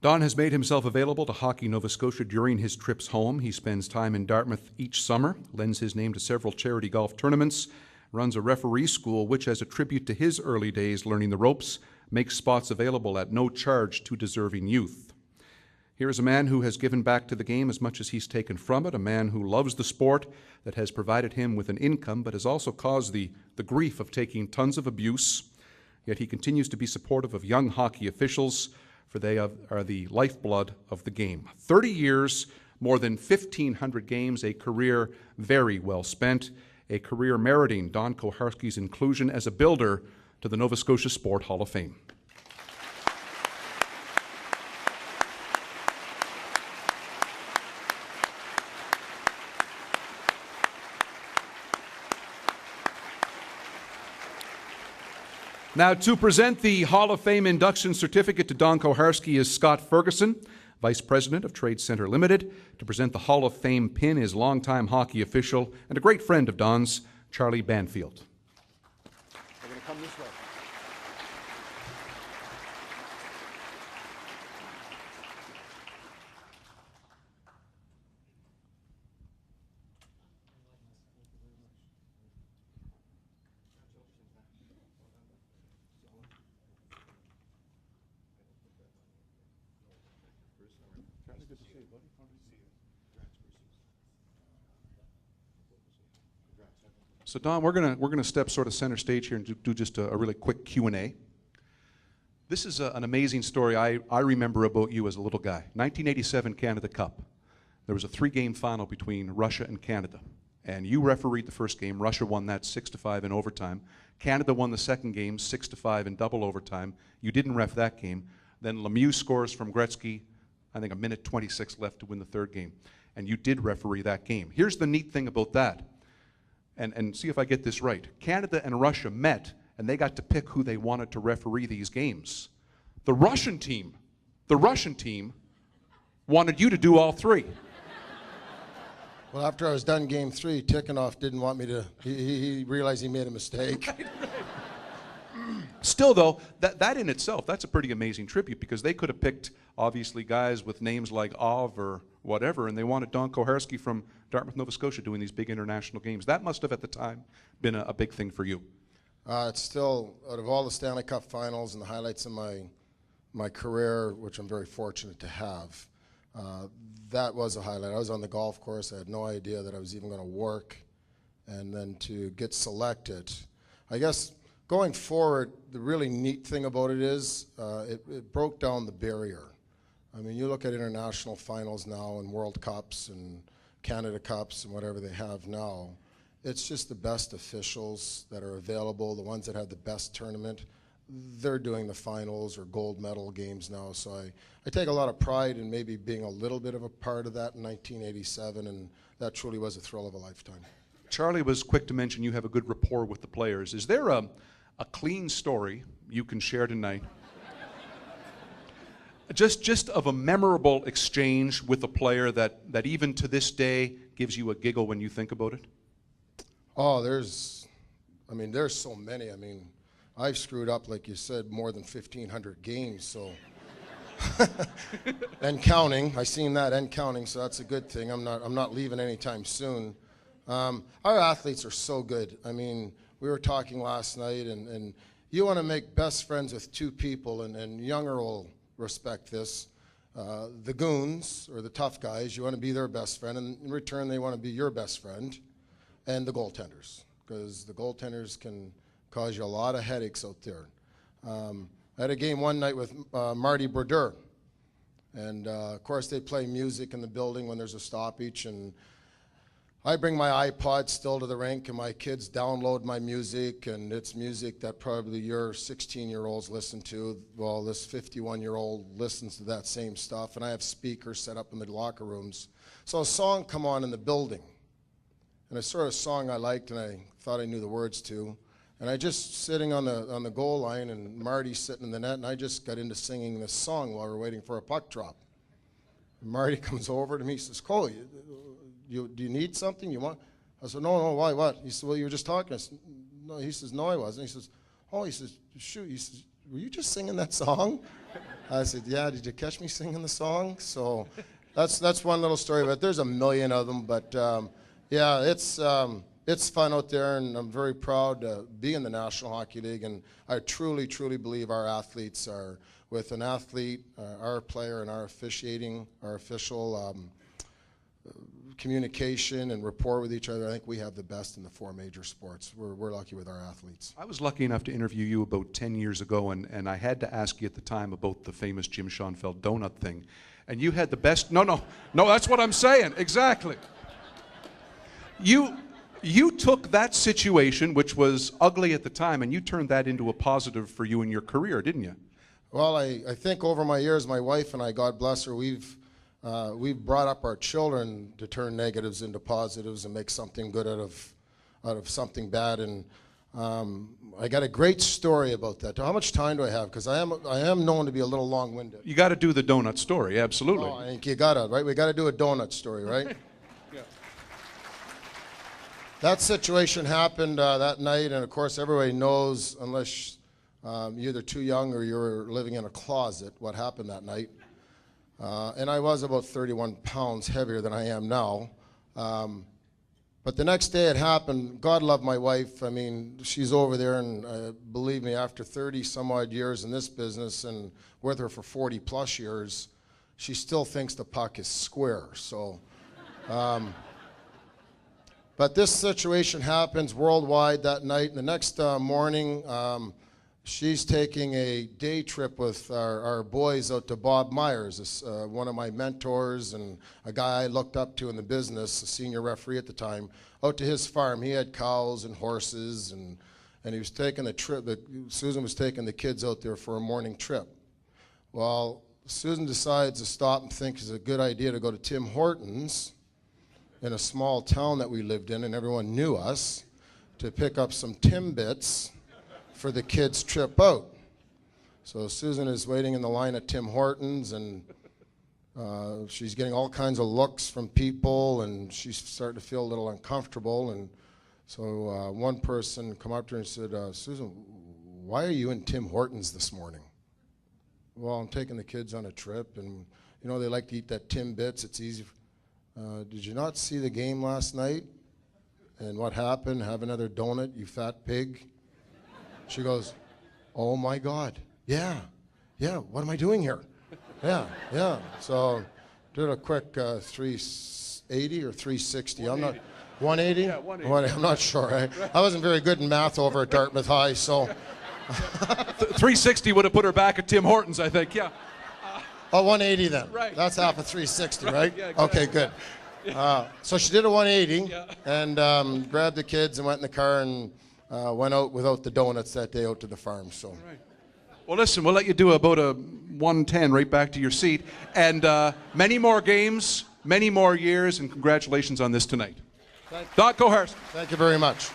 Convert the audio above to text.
Don has made himself available to Hockey Nova Scotia during his trips home. He spends time in Dartmouth each summer, lends his name to several charity golf tournaments, runs a referee school which, as a tribute to his early days learning the ropes, makes spots available at no charge to deserving youth. Here is a man who has given back to the game as much as he's taken from it, a man who loves the sport that has provided him with an income but has also caused the grief of taking tons of abuse. Yet he continues to be supportive of young hockey officials, for they are the lifeblood of the game. 30 years, more than 1,500 games, a career very well spent, a career meriting Don Koharski's inclusion as a builder to the Nova Scotia Sport Hall of Fame. Now, to present the Hall of Fame induction certificate to Don Koharski is Scott Ferguson, Vice President of Trade Center Limited. To present the Hall of Fame pin is longtime hockey official and a great friend of Don's, Charlie Banfield. We're going to come this way. Good to see you, buddy. So Don, we're gonna step sort of center stage here and do just a really quick Q&A. This is an amazing story I remember about you as a little guy. 1987 Canada Cup. There was a 3-game final between Russia and Canada, and you refereed the first game. Russia won that 6-5 in overtime. Canada won the second game 6-5 in double overtime. You didn't ref that game. Then Lemieux scores from Gretzky, I think a minute 26 left to win the third game. And you did referee that game. Here's the neat thing about that. And see if I get this right. Canada and Russia met, and they got to pick who they wanted to referee these games. The Russian team wanted you to do all 3. Well, after I was done game 3, Tikhonov didn't want me to, he realized he made a mistake. Still, though, that in itself, that's a pretty amazing tribute, because they could have picked, obviously, guys with names like Ov or whatever, and they wanted Don Koharski from Dartmouth, Nova Scotia doing these big international games. That must have, at the time, been a big thing for you. It's still, out of all the Stanley Cup finals and the highlights of my career, which I'm very fortunate to have, that was a highlight. I was on the golf course. I had no idea that I was even going to work, and then to get selected. I guess going forward, the really neat thing about it is it broke down the barrier. I mean, you look at international finals now and World Cups and Canada Cups and whatever they have now, it's just the best officials that are available, the ones that have the best tournament. They're doing the finals or gold medal games now, so I take a lot of pride in maybe being a little bit of a part of that in 1987, and that truly was a thrill of a lifetime. Charlie was quick to mention you have a good rapport with the players. Is there a clean story you can share tonight? Just of a memorable exchange with a player that even to this day gives you a giggle when you think about it? Oh, there's so many. I mean, I've screwed up, like you said, more than 1,500 games, so. And counting, I seen that, and counting, so that's a good thing. I'm not leaving anytime soon. Our athletes are so good. I mean, we were talking last night, and you want to make best friends with 2 people, and Younger will respect this. The goons, or the tough guys, you want to be their best friend, and in return they want to be your best friend, and the goaltenders, because the goaltenders can cause you a lot of headaches out there. I had a game one night with Marty Brodeur, and of course they play music in the building when there's a stoppage, and I bring my iPod still to the rink, and my kids download my music, and it's music that probably your 16-year-olds listen to. Well, this 51-year-old listens to that same stuff, and I have speakers set up in the locker rooms. So a song come on in the building, and a sort of song I liked, and I thought I knew the words to, and I just sitting on the goal line, and Marty's sitting in the net, and I just got into singing this song while we're waiting for a puck drop. And Marty comes over to me, he says, "Cole, do you need something? You want?" I said, no, why, what? He said, "Well, you were just talking." I said, "No." He says, "No, I wasn't." He says, "Oh," he says, "Shoot." He says, "Were you just singing that song?" I said, yeah, did you catch me singing the song? So that's one little story, but there's a million of them. But yeah, it's fun out there, and I'm very proud to be in the National Hockey League. And I truly, truly believe our athletes are, with an athlete, our player, and our officiating, our official communication and rapport with each other. I think we have the best in the four major sports. We're lucky with our athletes. I was lucky enough to interview you about 10 years ago, and I had to ask you at the time about the famous Jim Schoenfeld donut thing. And you had the best, no, that's what I'm saying, exactly. You took that situation, which was ugly at the time, and you turned that into a positive for you in your career, didn't you? Well, I think over my years, my wife and I, God bless her, we've brought up our children to turn negatives into positives and make something good out of something bad. And I got a great story about that. How much time do I have? Because I am known to be a little long-winded. You got to do the donut story, absolutely. Oh, I think you got to, right? We got to do a donut story, right? Yeah. That situation happened that night, and of course everybody knows, unless you're either too young or you're living in a closet, what happened that night. And I was about 31 pounds heavier than I am now. But the next day it happened. God love my wife. I mean, she's over there, and believe me, after 30 some odd years in this business and with her for 40 plus years, she still thinks the puck is square. So, but this situation happens worldwide that night. And the next morning, she's taking a day trip with our boys out to Bob Myers, one of my mentors and a guy I looked up to in the business, a senior referee at the time, out to his farm. He had cows and horses, and he was taking the trip. Susan was taking the kids out there for a morning trip. Well, Susan decides to stop and think it's a good idea to go to Tim Hortons in a small town that we lived in, and everyone knew us, to pick up some Timbits for the kids' trip out. So Susan is waiting in the line at Tim Hortons, and she's getting all kinds of looks from people, and she's starting to feel a little uncomfortable. And so one person come up to her and said, Susan, why are you in Tim Hortons this morning? Well, I'm taking the kids on a trip, and you know they like to eat that Timbits. It's easy. Did you not see the game last night? And what happened? Have another donut, you fat pig. She goes, oh my God, yeah, what am I doing here? Yeah. So did a quick 380 or 360. 180. I'm not, 180? Yeah, 180. I'm not sure. I wasn't very good in math over at Dartmouth High, so. 360 would have put her back at Tim Hortons, I think, yeah. Oh, 180 then. Right. That's half of 360, right? Yeah, exactly. Okay, good. So she did a 180 and grabbed the kids and went in the car and went out without the donuts that day out to the farm. So. Right. Well, listen, we'll let you do about a 110 right back to your seat. And many more games, many more years, and congratulations on this tonight. Doc Koharski. Thank you very much.